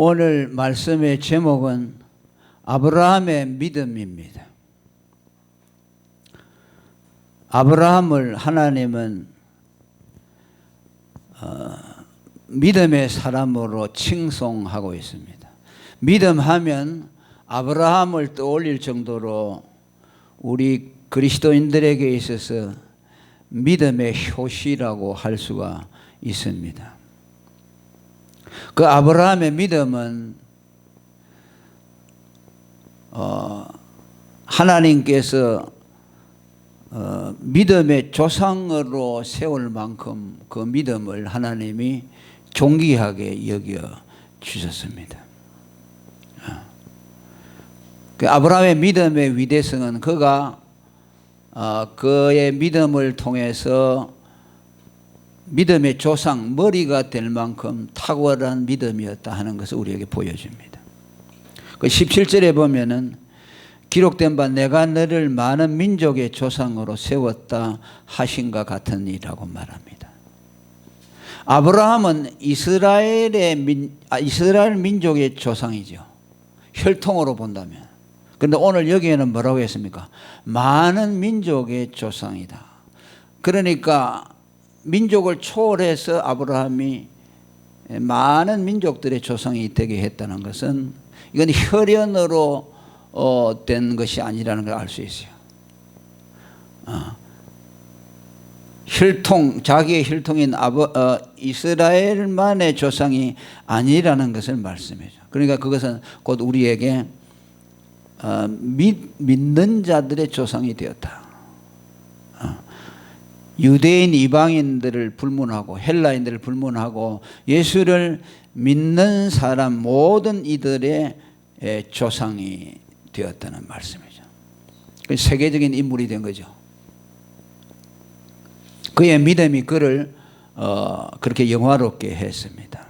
오늘 말씀의 제목은 아브라함의 믿음입니다. 아브라함을 하나님은 믿음의 사람으로 칭송하고 있습니다. 믿음하면 아브라함을 떠올릴 정도로 우리 그리스도인들에게 있어서 믿음의 효시라고 할 수가 있습니다. 그 아브라함의 믿음은 하나님께서 믿음의 조상으로 세울 만큼 그 믿음을 하나님이 존귀하게 여겨 주셨습니다. 그 아브라함의 믿음의 위대성은 그가 그의 믿음을 통해서 믿음의 조상, 머리가 될 만큼 탁월한 믿음이었다 하는 것을 우리에게 보여줍니다. 그 17절에 보면은 기록된 바 내가 너를 많은 민족의 조상으로 세웠다 하신과 같으니라고 말합니다. 아브라함은 이스라엘 민족의 조상이죠. 혈통으로 본다면. 그런데 오늘 여기에는 뭐라고 했습니까? 많은 민족의 조상이다. 그러니까 민족을 초월해서 아브라함이 많은 민족들의 조상이 되게 했다는 것은 이건 혈연으로 된 것이 아니라는 걸 알 수 있어요. 혈통, 자기의 혈통인 이스라엘만의 조상이 아니라는 것을 말씀해줘. 그러니까 그것은 곧 우리에게 믿는 자들의 조상이 되었다. 유대인 이방인들을 불문하고 헬라인들을 불문하고 예수를 믿는 사람 모든 이들의 조상이 되었다는 말씀이죠. 세계적인 인물이 된 거죠. 그의 믿음이 그를 그렇게 영화롭게 했습니다.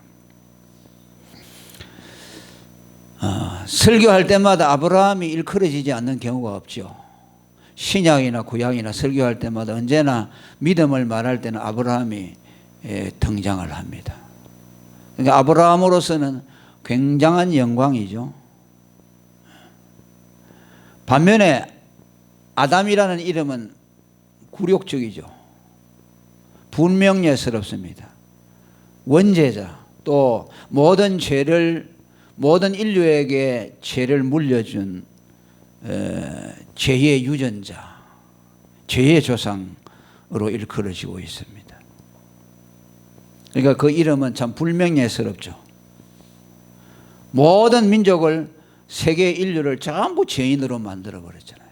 설교할 때마다 아브라함이 일컬어지지 않는 경우가 없죠. 신약이나 구약이나 설교할 때마다 언제나 믿음을 말할 때는 아브라함이 등장을 합니다. 그러니까 아브라함으로서는 굉장한 영광이죠. 반면에 아담이라는 이름은 굴욕적이죠. 분명예스럽습니다. 원죄자, 또 모든 인류에게 죄를 물려준 죄의 유전자, 죄의 조상으로 일컬어지고 있습니다. 그러니까 그 이름은 참 불명예스럽죠. 모든 민족을, 세계 인류를 전부 죄인으로 만들어버렸잖아요.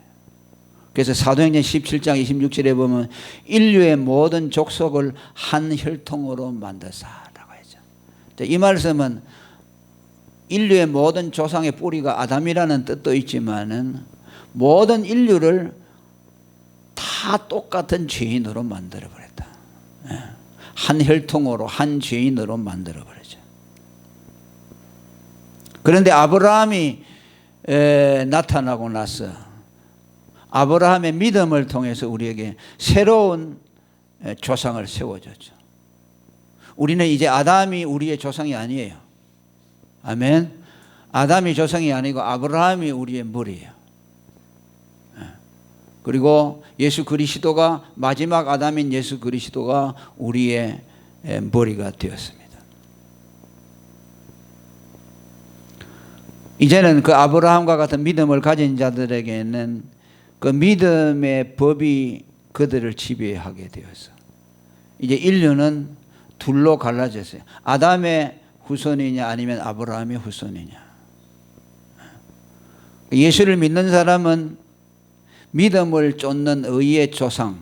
그래서 사도행전 17장 26절에 보면 인류의 모든 족속을 한 혈통으로 만드사라고 했죠. 이 말씀은 인류의 모든 조상의 뿌리가 아담이라는 뜻도 있지만은 모든 인류를 다 똑같은 죄인으로 만들어버렸다. 한 혈통으로, 한 죄인으로 만들어버렸죠. 그런데 아브라함이 나타나고 나서 아브라함의 믿음을 통해서 우리에게 새로운 조상을 세워줬죠. 우리는 이제 아담이 우리의 조상이 아니에요. 아멘. 아담이 조상이 아니고 아브라함이 우리의 머리예요. 그리고 예수 그리스도가, 마지막 아담인 예수 그리스도가 우리의 머리가 되었습니다. 이제는 그 아브라함과 같은 믿음을 가진 자들에게는 그 믿음의 법이 그들을 지배하게 되어서 이제 인류는 둘로 갈라졌어요. 아담의 후손이냐 아니면 아브라함의 후손이냐. 예수를 믿는 사람은 믿음을 쫓는 의의 조상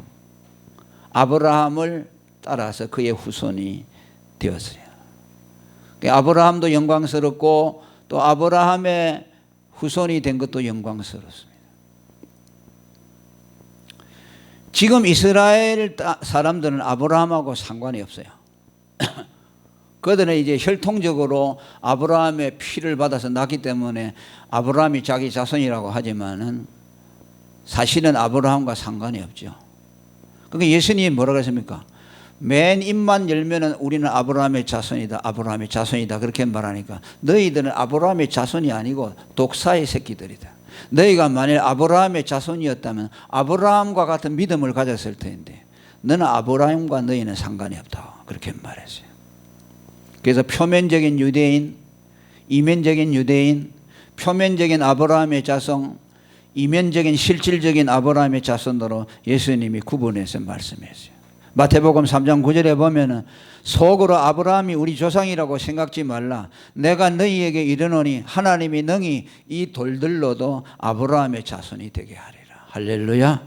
아브라함을 따라서 그의 후손이 되었어요. 아브라함도 영광스럽고 또 아브라함의 후손이 된 것도 영광스럽습니다. 지금 이스라엘 사람들은 아브라함하고 상관이 없어요. 그들은 이제 혈통적으로 아브라함의 피를 받아서 났기 때문에 아브라함이 자기 자손이라고 하지만은 사실은 아브라함과 상관이 없죠. 그러니까 예수님이 뭐라고 했습니까? 맨 입만 열면은 우리는 아브라함의 자손이다, 아브라함의 자손이다 그렇게 말하니까 너희들은 아브라함의 자손이 아니고 독사의 새끼들이다. 너희가 만일 아브라함의 자손이었다면 아브라함과 같은 믿음을 가졌을 텐데 너는 아브라함과 너희는 상관이 없다 그렇게 말했어요. 그래서 표면적인 유대인, 이면적인 유대인, 표면적인 아브라함의 자손, 이면적인 실질적인 아브라함의 자손으로 예수님이 구분해서 말씀했어요. 마태복음 3장 9절에 보면은 속으로 아브라함이 우리 조상이라고 생각지 말라. 내가 너희에게 이르노니 하나님이 능히 이 돌들로도 아브라함의 자손이 되게 하리라. 할렐루야.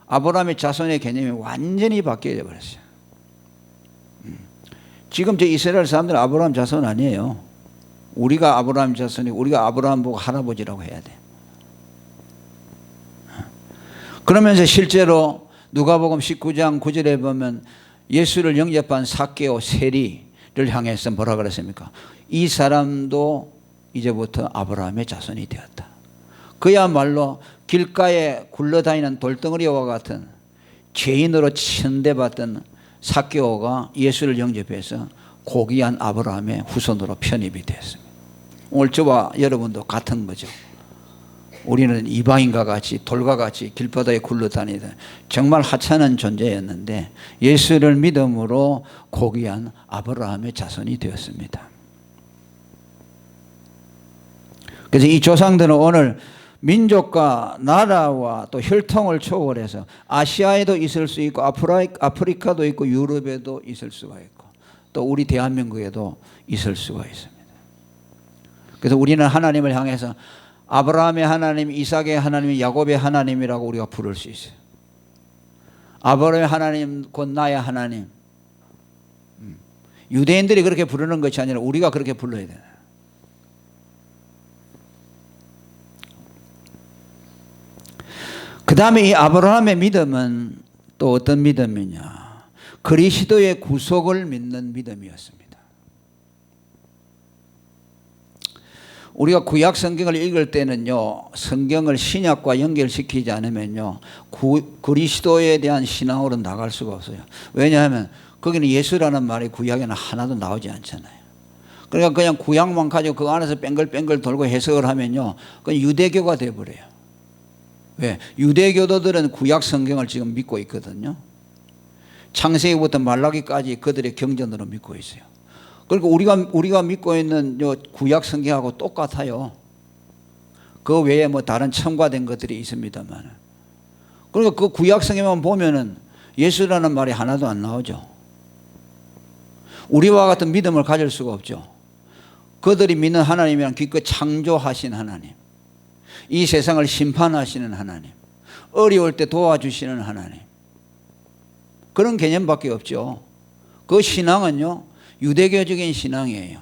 아브라함의 자손의 개념이 완전히 바뀌어 버렸어요. 지금 저 이스라엘 사람들은 아브라함 자손 아니에요. 우리가 아브라함 자손이고 우리가 아브라함 보고 할아버지라고 해야 돼. 그러면서 실제로 누가복음 19장 9절에 보면 예수를 영접한 삭개오 세리를 향해서 뭐라 그랬습니까? 이 사람도 이제부터 아브라함의 자손이 되었다. 그야말로 길가에 굴러다니는 돌덩어리와 같은 죄인으로 천대받던 삭개오가 예수를 영접해서 고귀한 아브라함의 후손으로 편입이 됐습니다. 오늘 저와 여러분도 같은 거죠. 우리는 이방인과 같이 돌과 같이 길바닥에 굴러다니던 정말 하찮은 존재였는데 예수를 믿음으로 고귀한 아브라함의 자손이 되었습니다. 그래서 이 조상들은 오늘 민족과 나라와 또 혈통을 초월해서 아시아에도 있을 수 있고 아프리카도 있고 유럽에도 있을 수가 있고 또 우리 대한민국에도 있을 수가 있습니다. 그래서 우리는 하나님을 향해서 아브라함의 하나님, 이삭의 하나님, 야곱의 하나님이라고 우리가 부를 수 있어요. 아브라함의 하나님 곧 나의 하나님. 유대인들이 그렇게 부르는 것이 아니라 우리가 그렇게 불러야 돼요. 그 다음에 이 아브라함의 믿음은 또 어떤 믿음이냐? 그리스도의 구속을 믿는 믿음이었습니다. 우리가 구약 성경을 읽을 때는요, 성경을 신약과 연결시키지 않으면요, 그리스도에 대한 신앙으로 나갈 수가 없어요. 왜냐하면 거기는 예수라는 말이 구약에는 하나도 나오지 않잖아요. 그러니까 그냥 구약만 가지고 그 안에서 뺑글뺑글 돌고 해석을 하면요, 그건 유대교가 되어버려요. 왜? 유대교도들은 구약 성경을 지금 믿고 있거든요. 창세기부터 말라기까지 그들의 경전으로 믿고 있어요. 그리고 우리가 믿고 있는 구약 성경하고 똑같아요. 그 외에 뭐 다른 첨가된 것들이 있습니다만. 그러니까 그 구약 성경만 보면은 예수라는 말이 하나도 안 나오죠. 우리와 같은 믿음을 가질 수가 없죠. 그들이 믿는 하나님이란 기껏 창조하신 하나님, 이 세상을 심판하시는 하나님, 어려울 때 도와주시는 하나님, 그런 개념밖에 없죠. 그 신앙은요, 유대교적인 신앙이에요.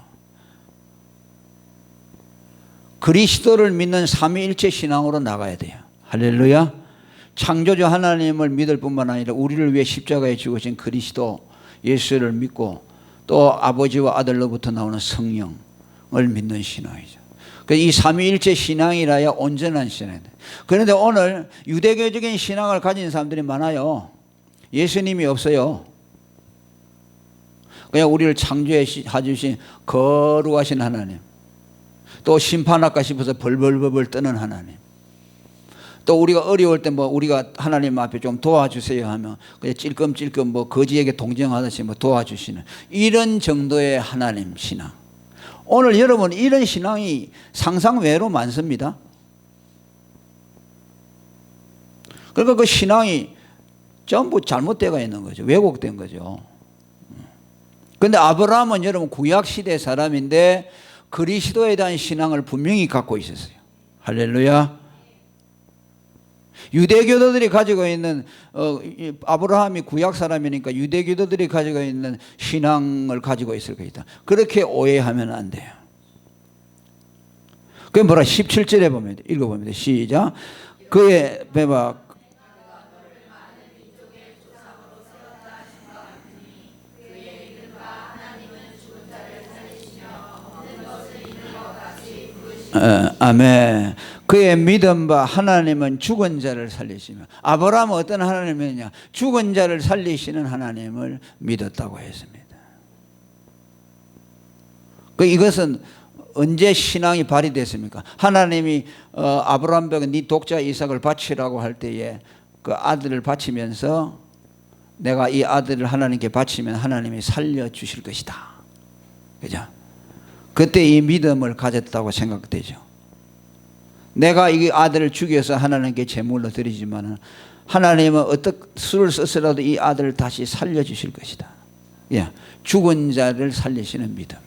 그리스도를 믿는 삼위일체 신앙으로 나가야 돼요. 할렐루야. 창조주 하나님을 믿을 뿐만 아니라 우리를 위해 십자가에 죽으신 그리스도 예수를 믿고 또 아버지와 아들로부터 나오는 성령을 믿는 신앙이죠. 이 삼위일체 신앙이라야 온전한 신앙이다. 그런데 오늘 유대교적인 신앙을 가진 사람들이 많아요. 예수님이 없어요. 그냥 우리를 창조해 주신 거룩하신 하나님, 또 심판할까 싶어서 벌벌벌 떠는 하나님, 또 우리가 어려울 때 뭐 우리가 하나님 앞에 좀 도와주세요 하면 그냥 찔끔찔끔 뭐 거지에게 동정하듯이 뭐 도와주시는 이런 정도의 하나님 신앙. 오늘 여러분 이런 신앙이 상상 외로 많습니다. 그러니까 그 신앙이 전부 잘못되어 있는 거죠. 왜곡된 거죠. 그런데 아브라함은 여러분 구약시대 사람인데 그리스도에 대한 신앙을 분명히 갖고 있었어요. 할렐루야. 유대교도들이 가지고 있는 아브라함이 구약 사람이니까 유대교도들이 가지고 있는 신앙을 가지고 있을 것이다. 그렇게 오해하면 안 돼요. 그게 뭐라 17절에 보면 읽어봅니다. 시작. 그의 배박 아멘. 그의 믿음 바 하나님은 죽은 자를 살리시며, 아브라함은 어떤 하나님이냐? 죽은 자를 살리시는 하나님을 믿었다고 했습니다. 이것은 언제 신앙이 발휘됐습니까? 하나님이 아브라함에게 네 독자 이삭을 바치라고 할 때에 그 아들을 바치면서 내가 이 아들을 하나님께 바치면 하나님이 살려주실 것이다. 그죠? 그때 이 믿음을 가졌다고 생각되죠. 내가 이 아들을 죽여서 하나님께 제물로 드리지만 하나님은 어떤 수를 써서라도 이 아들을 다시 살려주실 것이다. 예, 죽은 자를 살리시는 믿음.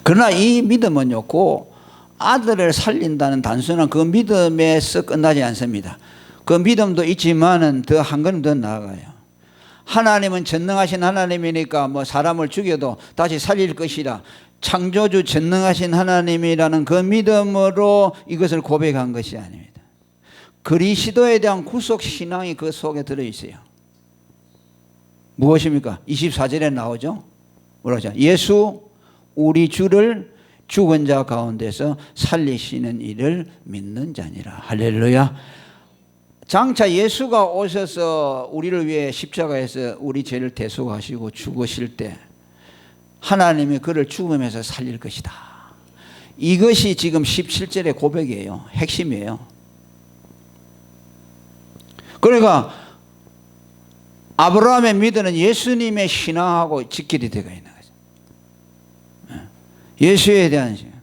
그러나 이 믿음은요, 그 아들을 살린다는 단순한 그 믿음에서 끝나지 않습니다. 그 믿음도 있지만은 더 한 걸음 더 나아가요. 하나님은 전능하신 하나님이니까 뭐 사람을 죽여도 다시 살릴 것이라, 창조주 전능하신 하나님이라는 그 믿음으로 이것을 고백한 것이 아닙니다. 그리스도에 대한 구속 신앙이 그 속에 들어있어요. 무엇입니까? 24절에 나오죠. 뭐라고 하죠? 예수 우리 주를 죽은 자 가운데서 살리시는 이를 믿는 자니라. 할렐루야. 장차 예수가 오셔서 우리를 위해 십자가에서 우리 죄를 대속하시고 죽으실 때 하나님이 그를 죽음에서 살릴 것이다. 이것이 지금 17절의 고백이에요. 핵심이에요. 그러니까 아브라함의 믿음은 예수님의 신앙하고 직결이 되어 있는 거죠. 예수에 대한 신앙.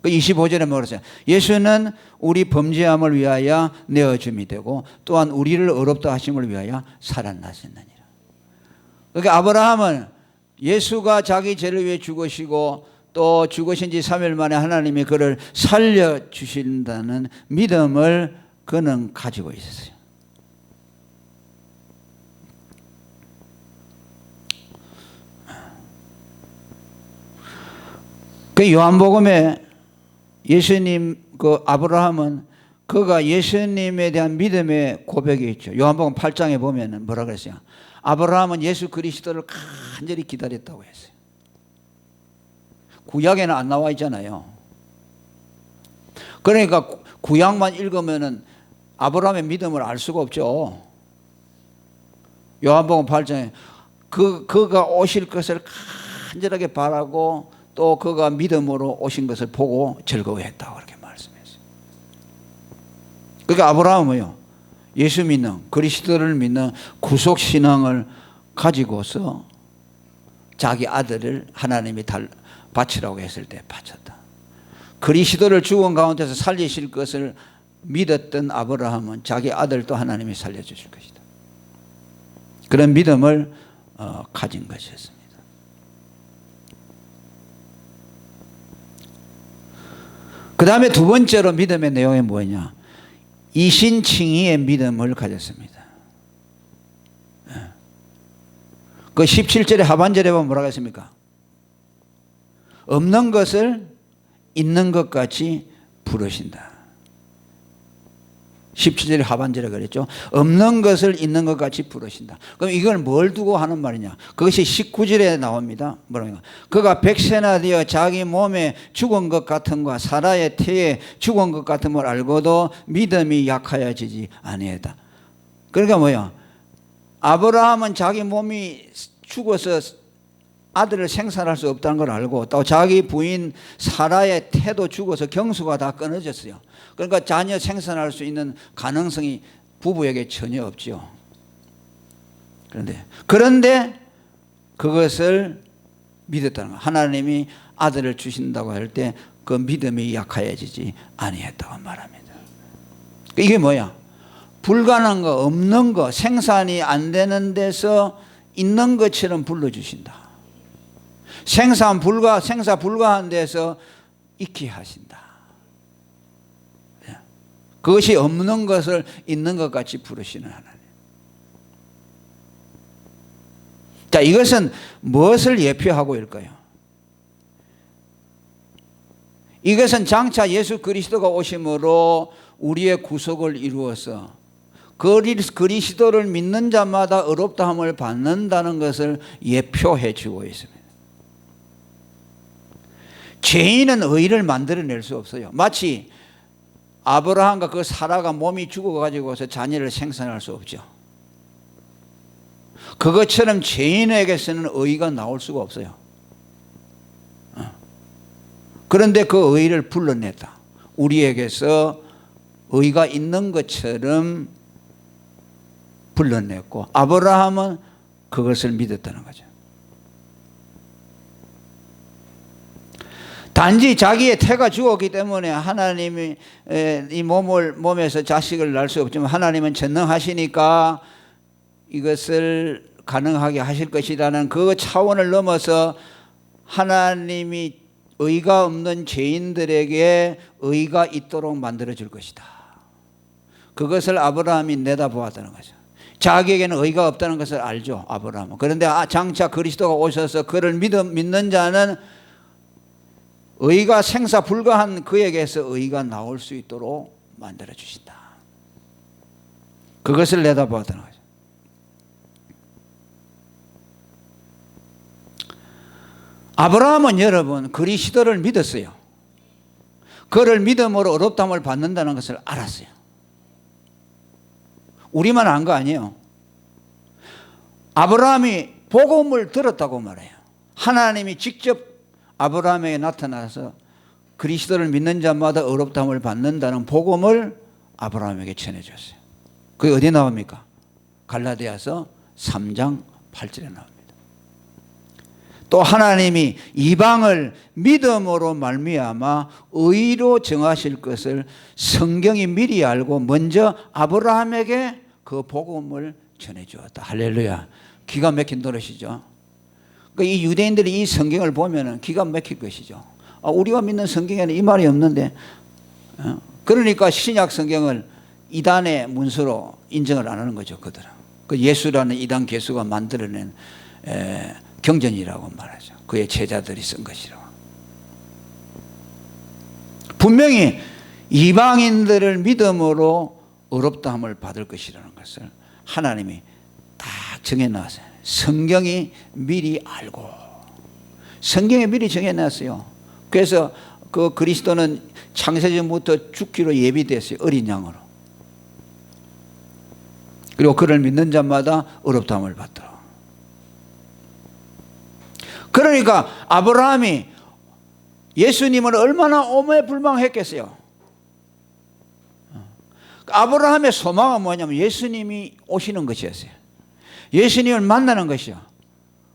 25절에 뭐랬어요? 예수는 우리 범죄함을 위하여 내어줌이 되고 또한 우리를 의롭다 하심을 위하여 살아나셨느니라. 그러니까 아브라함은 예수가 자기 죄를 위해 죽으시고 또 죽으신 지 3일 만에 하나님이 그를 살려주신다는 믿음을 그는 가지고 있었어요. 그 요한복음에 예수님, 그 아브라함은 그가 예수님에 대한 믿음의 고백이 있죠. 요한복음 8장에 보면 뭐라 그랬어요? 아브라함은 예수 그리스도를 간절히 기다렸다고 했어요. 구약에는 안 나와 있잖아요. 그러니까 구약만 읽으면은 아브라함의 믿음을 알 수가 없죠. 요한복음 8장에 그가 오실 것을 간절하게 바라고 또 그가 믿음으로 오신 것을 보고 즐거워했다고 그렇게 말씀했어요. 그러니까 아브라함은요, 예수 믿는, 그리스도를 믿는 구속 신앙을 가지고서 자기 아들을 하나님이 바치라고 했을 때 바쳤다. 그리스도를 죽은 가운데서 살리실 것을 믿었던 아브라함은 자기 아들도 하나님이 살려주실 것이다. 그런 믿음을 가진 것이었습니다. 그 다음에 두 번째로 믿음의 내용이 뭐냐? 이신칭의의 믿음을 가졌습니다. 그 17절의 하반절에 보면 뭐라고 했습니까? 없는 것을 있는 것 같이 부르신다. 17절의 하반절에 그랬죠. 없는 것을 있는 것 같이 부르신다. 그럼 이걸 뭘 두고 하는 말이냐? 그것이 19절에 나옵니다. 뭐라고? 그가 백세나 되어 자기 몸에 죽은 것 같음과 사라의 태에 죽은 것 같음을 알고도 믿음이 약하여지지 아니하다. 그러니까 뭐야? 아브라함은 자기 몸이 죽어서 아들을 생산할 수 없다는 걸 알고 또 자기 부인 사라의 태도 죽어서 경수가 다 끊어졌어요. 그러니까 자녀 생산할 수 있는 가능성이 부부에게 전혀 없죠. 그런데 그것을 믿었다는 거예요. 하나님이 아들을 주신다고 할 때 그 믿음이 약하여지지 아니했다고 말합니다. 이게 뭐야? 불가능한 거, 없는 거, 생산이 안 되는 데서 있는 것처럼 불러주신다. 생사 불가한 데서 있게 하신다. 그것이 없는 것을 있는 것 같이 부르시는 하나님. 자, 이것은 무엇을 예표하고 일까요? 이것은 장차 예수 그리스도가 오심으로 우리의 구속을 이루어서 그리스도를 믿는 자마다 의롭다함을 받는다는 것을 예표해 주고 있습니다. 죄인은 의를 만들어낼 수 없어요. 마치 아브라함과 그 사라가 몸이 죽어가지고서 자녀를 생산할 수 없죠. 그것처럼 죄인에게서는 의가 나올 수가 없어요. 그런데 그 의를 불러냈다. 우리에게서 의가 있는 것처럼 불러냈고, 아브라함은 그것을 믿었다는 거죠. 단지 자기의 태가 죽었기 때문에 하나님이 이 몸에서 자식을 낳을 수 없지만 하나님은 전능하시니까 이것을 가능하게 하실 것이라는 그 차원을 넘어서 하나님이 의가 없는 죄인들에게 의가 있도록 만들어 줄 것이다. 그것을 아브라함이 내다보았다는 거죠. 자기에게는 의가 없다는 것을 알죠, 아브라함은. 그런데 장차 그리스도가 오셔서 그를 믿는 자는 의가 생사 불가한 그에게서 의가 나올 수 있도록 만들어 주신다. 그것을 내다보았다는 거죠. 아브라함은 여러분 그리스도를 믿었어요. 그를 믿음으로 의롭다함을 받는다는 것을 알았어요. 우리만 안 거 아니에요. 아브라함이 복음을 들었다고 말해요. 하나님이 직접 아브라함에게 나타나서 그리스도를 믿는 자마다 의롭다함을 받는다는 복음을 아브라함에게 전해줬어요. 그게 어디 나옵니까? 갈라디아서 3장 8절에 나옵니다. 또 하나님이 이방을 믿음으로 말미암아 의로 정하실 것을 성경이 미리 알고 먼저 아브라함에게 그 복음을 전해주었다. 할렐루야. 기가 막힌 노릇이죠. 이 유대인들이 이 성경을 보면 기가 막힐 것이죠. 우리가 믿는 성경에는 이 말이 없는데, 그러니까 신약 성경을 이단의 문서로 인정을 안 하는 거죠, 그들은. 그 예수라는 이단 개수가 만들어낸 경전이라고 말하죠. 그의 제자들이 쓴 것이라고. 분명히 이방인들을 믿음으로 의롭다함을 받을 것이라는 것을 하나님이 다 정해놨어요. 성경이 미리 알고, 성경에 미리 정해놨어요. 그래서 그 그리스도는 창세전부터 죽기로 예비됐어요. 어린 양으로. 그리고 그를 믿는 자마다 의롭다함을 받도록. 그러니까 아브라함이 예수님을 얼마나 오매불망했겠어요. 아브라함의 소망은 뭐냐면 예수님이 오시는 것이었어요. 예수님을 만나는 것이요.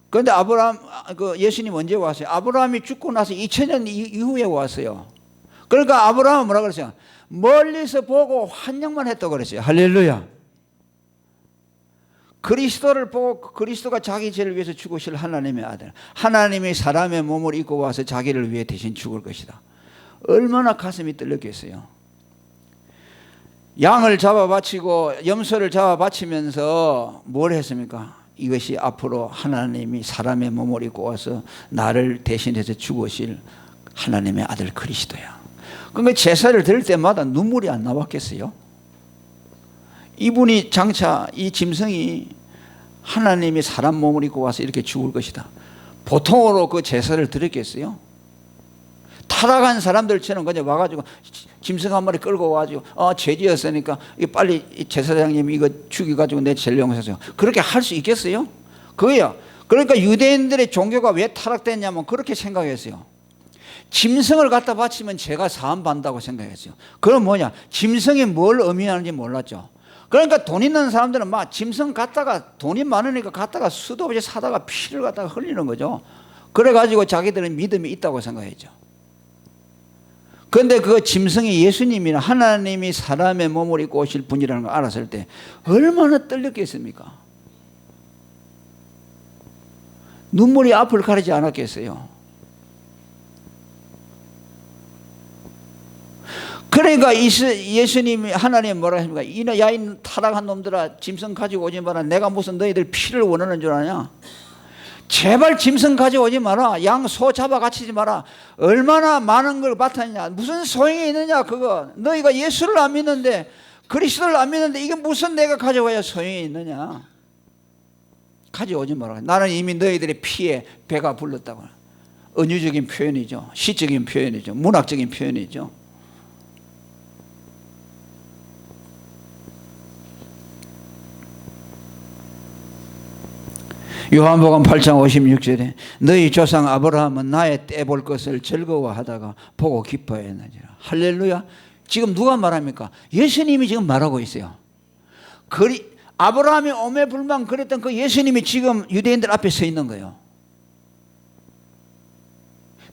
그런데 예수님 언제 왔어요? 아브라함이 죽고 나서 2000년 이후에 왔어요. 그러니까 아브라함은 뭐라 그랬어요? 멀리서 보고 환영만 했다고 그랬어요. 할렐루야. 그리스도를 보고 그리스도가 자기 죄를 위해서 죽으실 하나님의 아들, 하나님이 사람의 몸을 입고 와서 자기를 위해 대신 죽을 것이다. 얼마나 가슴이 떨렸겠어요. 양을 잡아 바치고 염소를 잡아 바치면서 뭘 했습니까? 이것이 앞으로 하나님이 사람의 몸을 입고 와서 나를 대신해서 죽으실 하나님의 아들 그리스도야. 그러니까 제사를 드릴 때마다 눈물이 안 나왔겠어요? 이분이 장차 이 짐승이 하나님이 사람 몸을 입고 와서 이렇게 죽을 것이다. 보통으로 그 제사를 드렸겠어요? 타락한 사람들처럼 그냥 와가지고 짐승 한 마리 끌고 와가지고 죄지었으니까 빨리 제사장님이 이거 죽여가지고 내 죄를 용서하세요. 그렇게 할 수 있겠어요? 그거요. 그러니까 유대인들의 종교가 왜 타락됐냐면 그렇게 생각했어요. 짐승을 갖다 바치면 죄가 사함받는다고 생각했어요. 그럼 뭐냐? 짐승이 뭘 의미하는지 몰랐죠. 그러니까 돈 있는 사람들은 막 짐승 갖다가 돈이 많으니까 갖다가 수도 없이 사다가 피를 갖다가 흘리는 거죠. 그래가지고 자기들은 믿음이 있다고 생각했죠. 그런데 그 짐승이 예수님이나 하나님이 사람의 몸을 입고 오실 분이라는 걸 알았을 때 얼마나 떨렸겠습니까? 눈물이 앞을 가리지 않았겠어요. 그러니까 예수님이 하나님 뭐라 하십니까? 이 타락한 놈들아, 짐승 가지고 오지 마라. 내가 무슨 너희들 피를 원하는 줄 아냐? 제발 짐승 가져오지 마라. 양, 소 잡아 갇히지 마라. 얼마나 많은 걸 바탕이냐. 무슨 소용이 있느냐 그거. 너희가 예수를 안 믿는데, 그리스도를 안 믿는데 이게 무슨 내가 가져와야 소용이 있느냐. 가져오지 마라. 나는 이미 너희들의 피에 배가 불렀다고. 은유적인 표현이죠. 시적인 표현이죠. 문학적인 표현이죠. 요한복음 8장 56절에 너희 조상 아브라함은 나의 때 볼 것을 즐거워하다가 보고 기뻐했느니라. 할렐루야. 지금 누가 말합니까? 예수님이 지금 말하고 있어요. 아브라함이 오매불망 그랬던 그 예수님이 지금 유대인들 앞에 서 있는 거예요.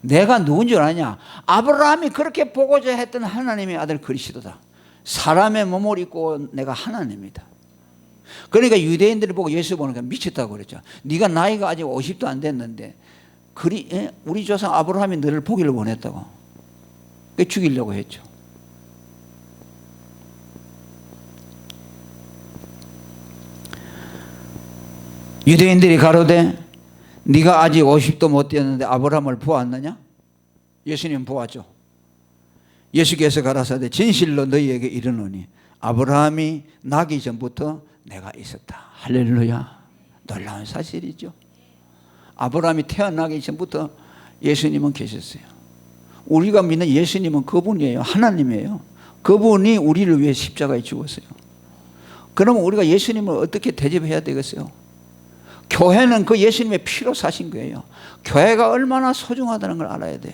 내가 누군 줄 아냐? 아브라함이 그렇게 보고자 했던 하나님의 아들 그리스도다. 사람의 몸을 입고 내가 하나님이다. 그러니까 유대인들이 보고 예수 보니까 미쳤다고 그랬죠. 네가 나이가 아직 50도 안 됐는데 우리 조상 아브라함이 너를 보기를 원했다고. 죽이려고 했죠. 유대인들이 가로되 네가 아직 50도 못 되었는데 아브라함을 보았느냐? 예수님 보았죠. 예수께서 가라사대 진실로 너희에게 이르노니 아브라함이 나기 전부터 내가 있었다. 할렐루야. 놀라운 사실이죠. 아브라함이 태어나기 전부터 예수님은 계셨어요. 우리가 믿는 예수님은 그분이에요. 하나님이에요. 그분이 우리를 위해 십자가에 죽었어요. 그러면 우리가 예수님을 어떻게 대접해야 되겠어요? 교회는 그 예수님의 피로 사신 거예요. 교회가 얼마나 소중하다는 걸 알아야 돼요.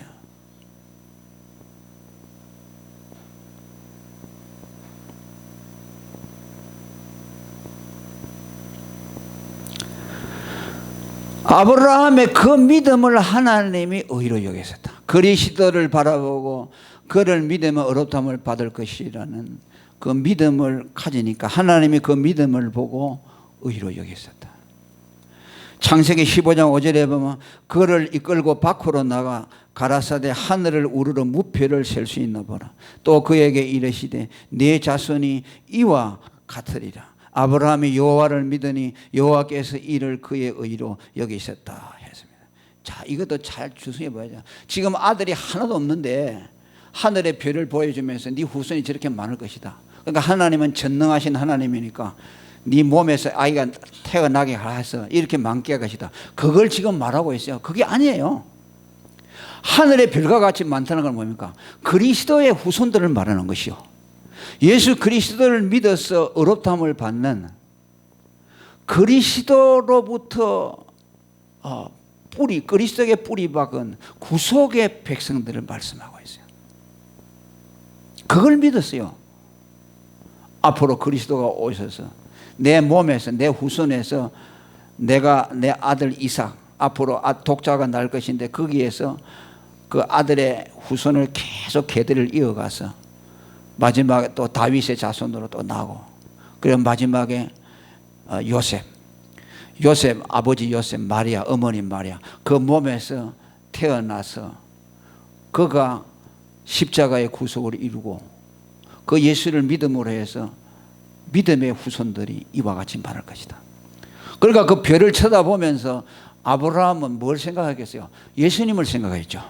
아브라함의 그 믿음을 하나님이 의로 여기셨다. 그리스도를 바라보고 그를 믿으면 어렵담을 받을 것이라는 그 믿음을 가지니까 하나님이 그 믿음을 보고 의로 여기셨다. 창세기 15장 5절에 보면 그를 이끌고 밖으로 나가 가라사대 하늘을 우르르 무표를 셀 수 있나 보라. 또 그에게 이르시되 네 자손이 이와 같으리라. 아브라함이 여호와를 믿으니 여호와께서 이를 그의 의로 여기셨다 했습니다. 자, 이것도 잘 주성해 봐야죠. 지금 아들이 하나도 없는데 하늘의 별을 보여주면서 네 후손이 저렇게 많을 것이다. 그러니까 하나님은 전능하신 하나님이니까 네 몸에서 아이가 태어나게 해서 이렇게 많게 할 것이다. 그걸 지금 말하고 있어요. 그게 아니에요. 하늘의 별과 같이 많다는 건 뭡니까? 그리스도의 후손들을 말하는 것이요. 예수 그리스도를 믿어서 의롭다함을 받는 그리스도로부터 그리스도의 뿌리 박은 구속의 백성들을 말씀하고 있어요. 그걸 믿었어요. 앞으로 그리스도가 오셔서 내 몸에서 내 후손에서 내가 내 아들 이삭 앞으로 독자가 날 것인데 거기에서 그 아들의 후손을 계속 계대를 이어가서 마지막에 또 다윗의 자손으로 또 나고 그리고 마지막에 요셉 아버지 요셉 마리아 어머니 마리아 그 몸에서 태어나서 그가 십자가의 구속을 이루고 그 예수를 믿음으로 해서 믿음의 후손들이 이와 같이 많을 것이다. 그러니까 그 별을 쳐다보면서 아브라함은 뭘 생각하겠어요? 예수님을 생각했죠.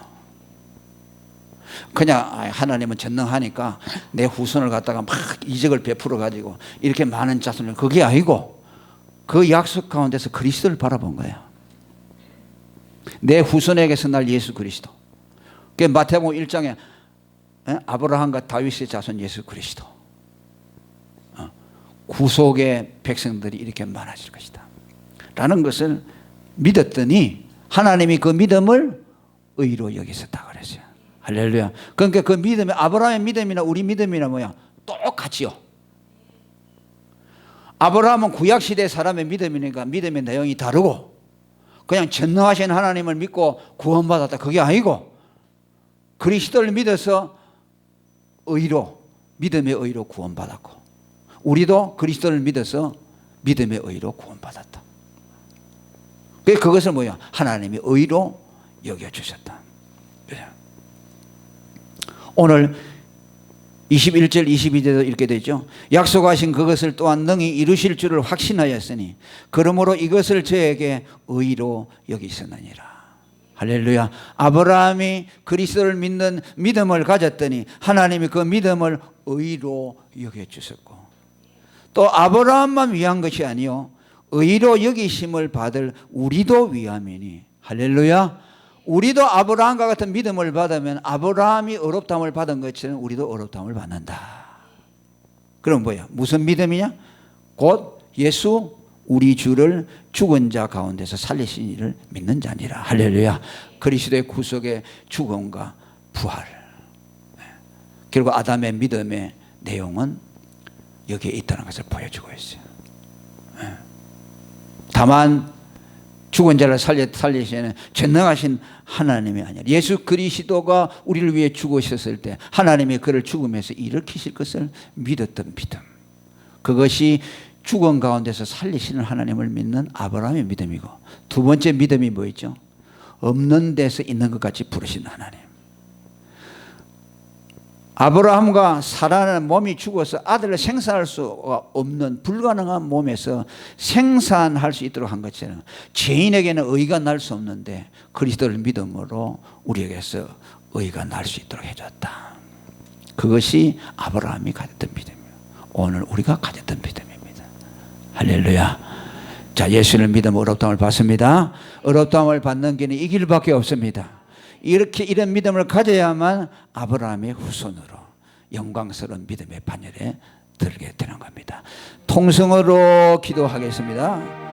그냥 하나님은 전능하니까 내 후손을 갖다가 막 이적을 베풀어 가지고 이렇게 많은 자손을 그게 아니고 그 약속 가운데서 그리스도를 바라본 거예요. 내 후손에게서 날 예수 그리스도. 그 마태복음 1장에 아브라함과 다윗의 자손 예수 그리스도. 구속의 백성들이 이렇게 많아질 것이다 라는 것을 믿었더니 하나님이 그 믿음을 의로 여기셨다고 그랬어요. 할렐루야. 그러니까 그 믿음이 아브라함의 믿음이나 우리 믿음이나 뭐야? 똑같지요. 아브라함은 구약시대 사람의 믿음이니까 믿음의 내용이 다르고 그냥 전능하신 하나님을 믿고 구원받았다 그게 아니고 그리스도를 믿어서 의로 믿음의 의로 구원받았고 우리도 그리스도를 믿어서 믿음의 의로 구원받았다. 그것을 뭐야? 하나님이 의로 여겨주셨다. 오늘 21절 22절도 이렇게 되죠. 약속하신 그것을 또한 능히 이루실 줄을 확신하였으니 그러므로 이것을 저에게 의로 여기셨느니라. 할렐루야. 아브라함이 그리스도를 믿는 믿음을 가졌더니 하나님이 그 믿음을 의로 여겨주셨고 또 아브라함만 위한 것이 아니요 의로 여기심을 받을 우리도 위함이니 할렐루야. 우리도 아브라함과 같은 믿음을 받으면 아브라함이 어렵다함을 받은 것처럼 우리도 어렵다함을 받는다. 그럼 뭐야? 무슨 믿음이냐? 곧 예수 우리 주를 죽은 자 가운데서 살리신 이를 믿는 자니라. 할렐루야. 그리스도의 구속의 죽음과 부활. 결국 아담의 믿음의 내용은 여기에 있다는 것을 보여주고 있어요. 다만 죽은 자를 살리시는 전능하신 하나님이 아니라 예수 그리스도가 우리를 위해 죽으셨을 때 하나님이 그를 죽음에서 일으키실 것을 믿었던 믿음. 그것이 죽은 가운데서 살리시는 하나님을 믿는 아브라함의 믿음이고, 두 번째 믿음이 뭐였죠? 없는 데서 있는 것 같이 부르시는 하나님. 아브라함과 사라는 몸이 죽어서 아들을 생산할 수가 없는 불가능한 몸에서 생산할 수 있도록 한 것처럼 죄인에게는 의가 날 수 없는데 그리스도를 믿음으로 우리에게서 의가 날 수 있도록 해줬다. 그것이 아브라함이 가졌던 믿음이에요. 오늘 우리가 가졌던 믿음입니다. 할렐루야. 자, 예수를 믿으면 어렵다함을 받습니다. 어렵다함을 받는 길은 이 길밖에 없습니다. 이런 믿음을 가져야만 아브라함의 후손으로 영광스러운 믿음의 반열에 들게 되는 겁니다. 통성으로 기도하겠습니다.